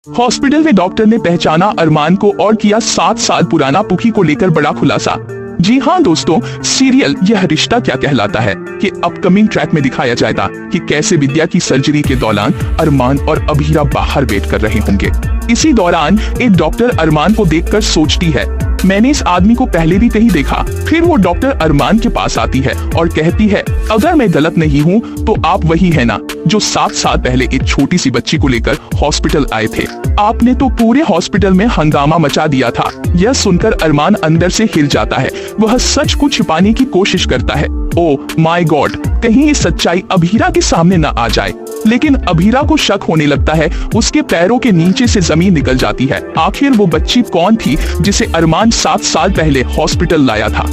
Hospital में doctor ने पहचाना अरमान को और किया 7 साल पुराना पुखी को लेकर बड़ा खुलासा। जी हाँ दोस्तों, सीरियल यह रिश्ता क्या कहलाता है कि अपकमिंग ट्रैक में दिखाया जाएगा कि कैसे विद्या की सर्जरी के दौरान अरमान और अभीरा बाहर वेट कर रहे होंगे। इसी दौरान एक डॉक्टर अरमान को देखकर सोचती है, मैंने इस आदमी को पहले भी कहीं देखा। फिर वो डॉक्टर अरमान के पास आती है और कहती है, अगर मैं गलत नहीं हूँ तो आप वही है ना जो 7 साल पहले एक छोटी सी बच्ची को लेकर हॉस्पिटल आए थे। आपने तो पूरे हॉस्पिटल में हंगामा मचा दिया था। यह सुनकर अरमान अंदर से हिल जाता है। वह सच को छिपाने की कोशिश करता है। ओ माय गॉड, कहीं ये सच्चाई अभीरा के सामने न आ जाए। लेकिन अभीरा को शक होने लगता है। उसके पैरों के नीचे से जमीन निकल जाती है। आखिर वो बच्ची कौन थी जिसे अरमान 7 साल पहले हॉस्पिटल लाया था?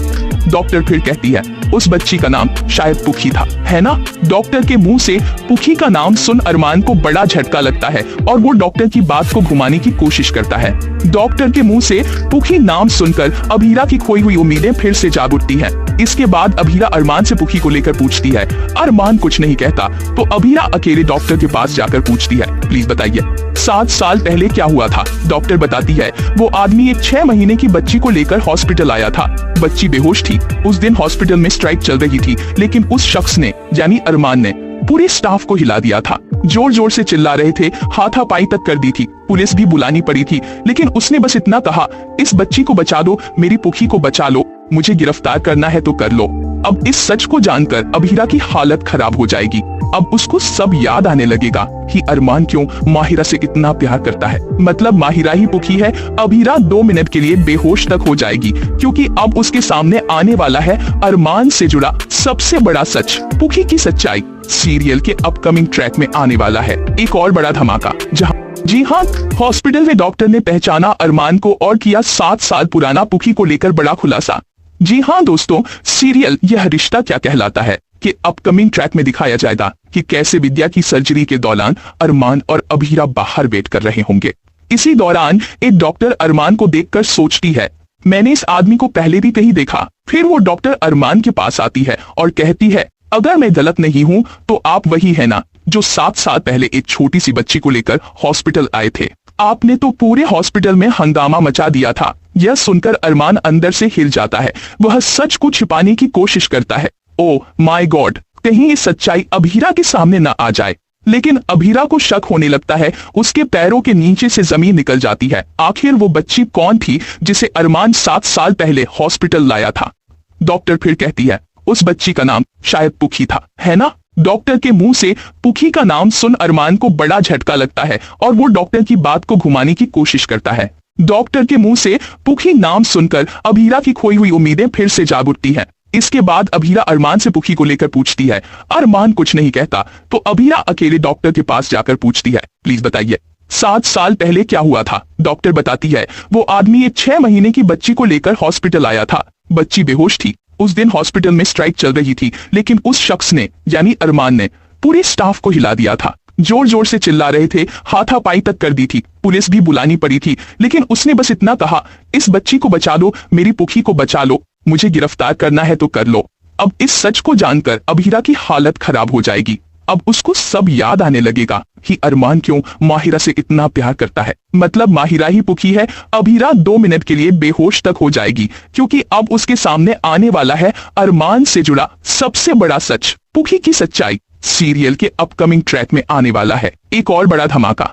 डॉक्टर फिर कहती है, उस बच्ची का नाम शायद पुखी था, है ना? डॉक्टर के मुंह से पुखी का नाम सुन अरमान को बड़ा झटका लगता है और वो डॉक्टर की बात को घुमाने की कोशिश करता है। डॉक्टर के मुंह से पुखी नाम सुनकर अभीरा की खोई हुई उम्मीदें फिर से जाग उठती हैं। इसके बाद अभीरा अरमान से पुखी को लेकर पूछती है। अरमान कुछ नहीं कहता तो अभीरा अकेले डॉक्टर के पास जाकर पूछती है, प्लीज बताइए 7 साल पहले क्या हुआ था? डॉक्टर बताती है, वो आदमी एक 6 महीने की बच्ची को लेकर हॉस्पिटल आया था। बच्ची बेहोश थी। उस दिन हॉस्पिटल में स्ट्राइक चल रही थी, लेकिन उस शख्स ने यानी अरमान ने पूरे स्टाफ को हिला दिया था। जोर जोर से चिल्ला रहे थे, हाथापाई तक कर दी थी। पुलिस भी बुलानी पड़ी थी, लेकिन उसने बस इतना कहा, इस बच्ची को बचा दो, मेरी पुखी को बचा लो, मुझे गिरफ्तार करना है तो कर लो। अब इस सच को जानकर अभीरा की हालत खराब हो जाएगी। अब उसको सब याद आने लगेगा कि अरमान क्यों माहिरा से इतना प्यार करता है। मतलब माहिरा ही पुखी है। अभीरा 2 मिनट के लिए बेहोश तक हो जाएगी, क्योंकि अब उसके सामने आने वाला है अरमान से जुड़ा सबसे बड़ा सच, पुखी की सच्चाई। सीरियल के अपकमिंग ट्रैक में आने वाला है एक और बड़ा धमाका, जहाँ जी हाँ, हॉस्पिटल में डॉक्टर ने पहचाना अरमान को और किया 7 साल पुराना पुखी को लेकर बड़ा खुलासा। जी हाँ दोस्तों, सीरियल यह रिश्ता क्या कहलाता है कि अपकमिंग ट्रैक में दिखाया जाएगा कि कैसे विद्या की सर्जरी के दौरान अरमान और अभीरा बाहर वेट कर रहे होंगे। इसी दौरान एक डॉक्टर अरमान को देखकर सोचती है, मैंने इस आदमी को पहले भी कहीं देखा। फिर वो डॉक्टर अरमान के पास आती है और कहती है, अगर मैं गलत नहीं हूँ तो आप वही है ना जो 7 साल पहले एक छोटी सी बच्ची को लेकर हॉस्पिटल आए थे। आपने तो पूरे हॉस्पिटल में हंगामा मचा दिया था। यह सुनकर अरमान अंदर से हिल जाता है। वह सच को छिपाने की कोशिश करता है। ओ माय गॉड, कहीं ये सच्चाई अभीरा के सामने न आ जाए। लेकिन अभीरा को शक होने लगता है। उसके पैरों के नीचे से जमीन निकल जाती है। आखिर वो बच्ची कौन थी जिसे अरमान 7 साल पहले हॉस्पिटल लाया था? डॉक्टर फिर कहती है, उस बच्ची का नाम शायद पुखी था, है ना? डॉक्टर के मुंह से पुखी का नाम सुन अरमान को बड़ा झटका लगता है और वो डॉक्टर की बात को घुमाने की कोशिश करता है। डॉक्टर के मुंह से पुखी नाम सुनकर अभीरा की खोई हुई उम्मीदें फिर से जाग उठती हैं। इसके बाद अभीरा अरमान से पुखी को लेकर पूछती है। अरमान कुछ नहीं कहता तो अभीरा अकेले डॉक्टर के पास जाकर पूछती है, प्लीज बताइए 7 साल पहले क्या हुआ था? डॉक्टर बताती है, वो आदमी एक 6 महीने की बच्ची को लेकर हॉस्पिटल आया था। बच्ची बेहोश थी। उस दिन हॉस्पिटल में स्ट्राइक चल रही थी, लेकिन उस शख्स ने यानी अरमान ने पूरे स्टाफ को हिला दिया था। जोर जोर से चिल्ला रहे थे, हाथापाई तक कर दी थी। पुलिस भी बुलानी पड़ी थी, लेकिन उसने बस इतना कहा, इस बच्ची को बचा दो, मेरी पुखी को बचा लो, मुझे गिरफ्तार करना है तो कर लो। अब इस सच को जानकर अभीरा की हालत खराब हो जाएगी। अब उसको सब याद आने लगेगा कि अरमान क्यों माहिरा से इतना प्यार करता है। मतलब माहिरा ही पुखी है। अभीरा 2 मिनट के लिए बेहोश तक हो जाएगी, क्योंकि अब उसके सामने आने वाला है अरमान से जुड़ा सबसे बड़ा सच, पुखी की सच्चाई। सीरियल के अपकमिंग ट्रैक में आने वाला है एक और बड़ा धमाका।